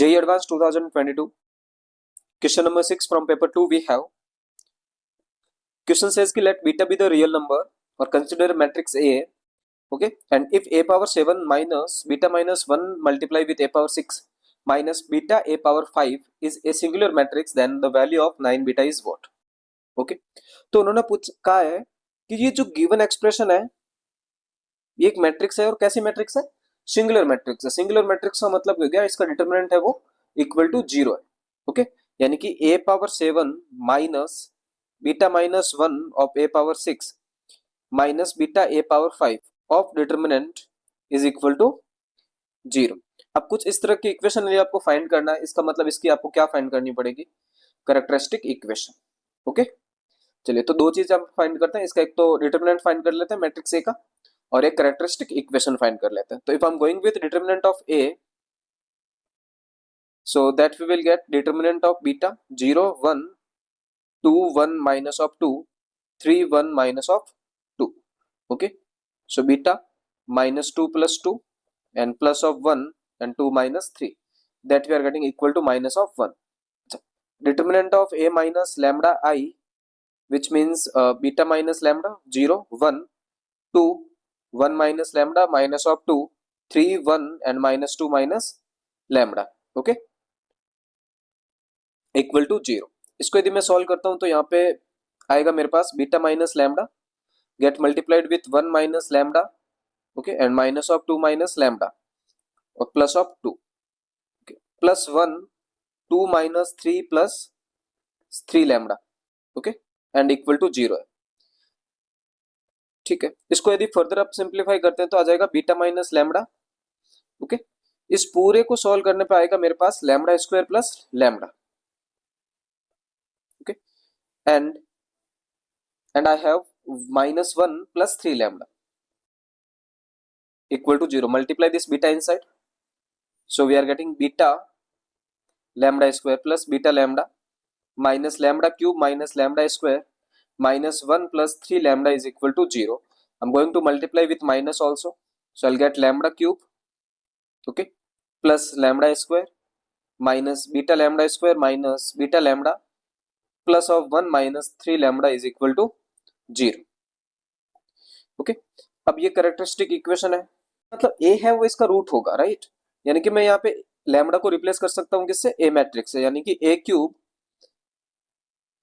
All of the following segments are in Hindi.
JEE Advanced 2022. Question number 6 from paper 2 we have. Question says ki let beta be the real number or consider matrix A. Okay, and if a power 7 minus beta minus 1 multiply with a power 6 minus beta a power 5 is a singular matrix, then the value of 9 beta is what? Okay, तो उन्होंने कहा है कि ये जो गिवन एक्सप्रेशन है ये एक मैट्रिक्स है और कैसी मैट्रिक्स है? सिंगुलर मैट्रिक्स है। सिंगुलर मैट्रिक्स का मतलब हो गया इसका डिटरमिनेंट है वो इक्वल टू 0 है। ओके, यानी कि a power 7 minus beta minus 1 of a power 6 minus beta a power 5 of determinant is equal to 0। अब कुछ इस तरह की इक्वेशन लिए आपको फाइंड करना है। इसका मतलब इसकी आपको क्या फाइंड करनी पड़ेगी? Characteristic equation. ओके, चलिए तो दो चीज हम फाइंड करते हैं। इसका एक तो डिटरमिनेंट फाइंड कर लेते हैं मैट्रिक्स ए का, और एक कैरेक्टरिस्टिक इक्वेशन फाइंड कर लेते हैं। तो if I am going with determinant of A, so that we will get determinant of beta 0 1 2 1 minus of 2 3 1 minus of 2. Okay, so beta minus 2 plus 2 and plus of 1 and 2 minus 3, that we are getting equal to minus of 1. Determinant of a minus lambda I, which means beta minus lambda 0 1 2 1 minus lambda minus of 2 3 1 and minus 2 minus lambda. Okay, equal to 0। इसको यदि मैं सॉल्व करता हूं तो यहाँ पे आएगा मेरे पास beta minus lambda get multiplied with 1 minus lambda, okay, and minus of 2 minus lambda और plus of 2, okay, plus 1 2 minus 3 plus 3 lambda, okay, and equal to 0 है। ठीक है, इसको यदि फर्दर आप सिंप्लीफाई करते हैं तो आ जाएगा बीटा माइनस लैम्डा। ओके, इस पूरे को सॉल्व करने पे आएगा मेरे पास lambda square plus lambda, and I have minus 1 plus 3 lambda equal to 0. Multiply this beta inside, so we are getting beta lambda square plus beta lambda minus lambda cube minus lambda square minus 1 plus 3 lambda is equal to 0. I'm going to multiply with minus also, so I'll get lambda cube, okay, plus lambda square minus beta lambda square minus beta lambda plus of 1 minus 3 lambda is equal to 0। Okay, अब ये कैरेक्टरिस्टिक इक्वेशन है, मतलब a है वो इसका रूट होगा, राइट? यानी कि मैं यहाँ पे लैम्डा को रिप्लेस कर सकता हूँ किससे? a मैट्रिक्स है, यानी कि a cube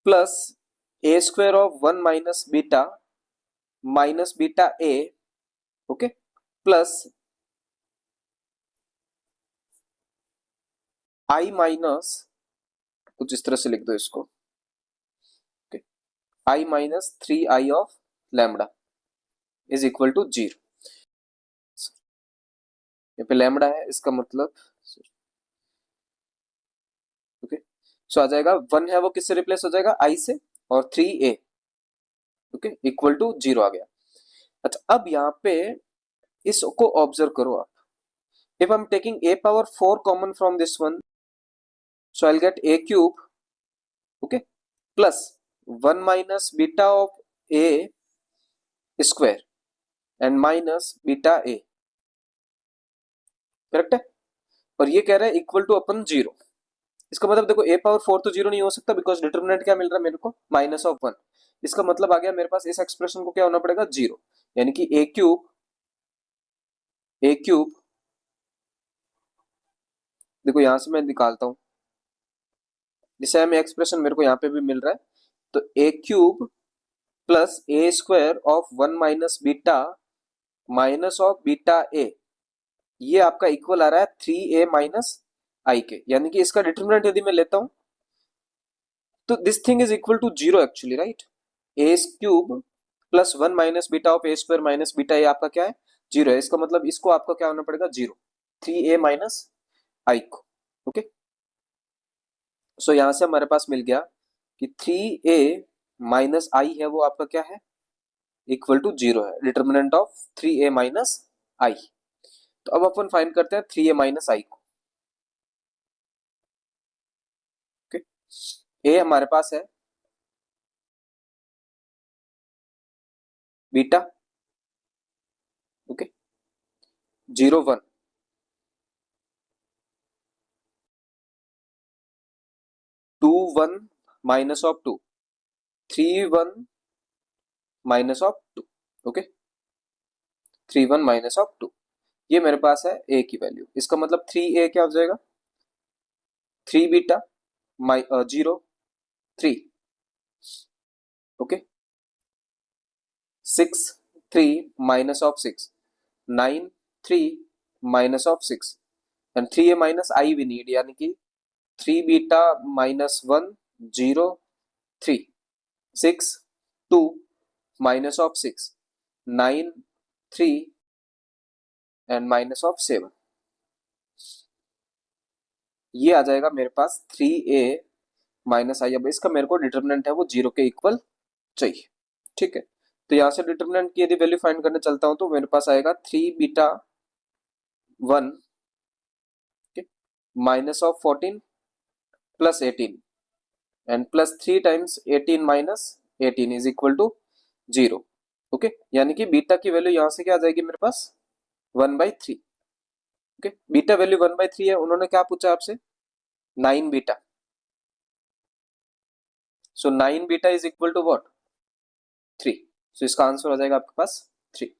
plus a square of 1 minus beta a, okay, plus i minus, कुछ इस तरह से लिख दो इसको, okay, i minus 3i of lambda is equal to 0। यहाँ पे लैम्डा है, इसका मतलब ओके, सो आ जाएगा 1 है वो किससे रिप्लेस हो जाएगा? i से, और 3a, ओके, इक्वल टू 0 आ गया। अच्छा, अब यहाँ पे इसको ऑब्जर्व करो आप। If I am taking a power 4 common from this one, so I will get a cube, okay, plus 1 minus beta of a square and minus beta a, correct है? और ये कह रहा है इक्वल टू अपन 0। इसका मतलब देखो a पावर 4 तो 0 नहीं हो सकता, बिकॉज डिटरमिनेंट क्या मिल रहा है मेरे को? Minus of 1। इसका मतलब आ गया मेरे पास इस एक्सप्रेशन को क्या होना पड़ेगा? 0, यानी कि a क्यूब देखो यहां से मैं निकालता हूं, जिससे हमें एक्सप्रेशन मेरे को यहाँ पे भी मिल रहा है, तो a cube plus a square of 1 minus beta minus of beta a, ये आपका इक्वल आ रहा है 3a माइनस i के, यानी कि इसका डिटरमिनेंट यदि मैं लेता हूं तो this thing is equal to 0 actually, right? a cube plus 1 minus beta of a square minus beta a आपका क्या है? 0 है। इसका मतलब इसको आपका क्या होना पड़ेगा? 0, 3a माइनस i को, ओके। सो यहां से हमारे पास मिल गया कि 3a माइनस i है वो आपका क्या है? इक्वल टू 0 है, determinant of 3a minus i। तो अब अपन फाइंड करते हैं 3a माइनस i को, ओके। a हमारे पास है beta, okay, 0 1, 2 1 minus of 2, 3 1 minus of 2, okay, 3 1 minus of 2, ये मेरे पास है a की वैल्यू। इसका मतलब 3a क्या हो जाएगा, 3 beta 0 3, okay, 6 3 minus of 6, 9 3 minus of 6, and 3a minus I we need, यानी कि 3 beta minus 1 0 3, 6 2 minus of 6, 9 3 and minus of 7, ये आ जाएगा मेरे पास 3a माइनस I। अब इसका मेरे को डिटर्मिनेंट है वो 0 के इक्वल चाहिए, ठीक है। तो यहां से डिटर्मिनेंट की यदि वैल्यू फाइंड करने चलता हूं तो मेरे पास आएगा 3 beta 1 minus of 14 plus 18 and plus 3 times 18 minus 18 is equal to 0, okay. यानी कि बीटा की वैल्यू यहां से क्या आ जाएगी मेरे पास 1/3, ओके। बीटा वैल्यू 1/3 है, उन्होंने क्या पूछा आपसे 9 beta, so 9 beta is equal to what 3, so इसका आंसर हो जाएगा आपके पास 3।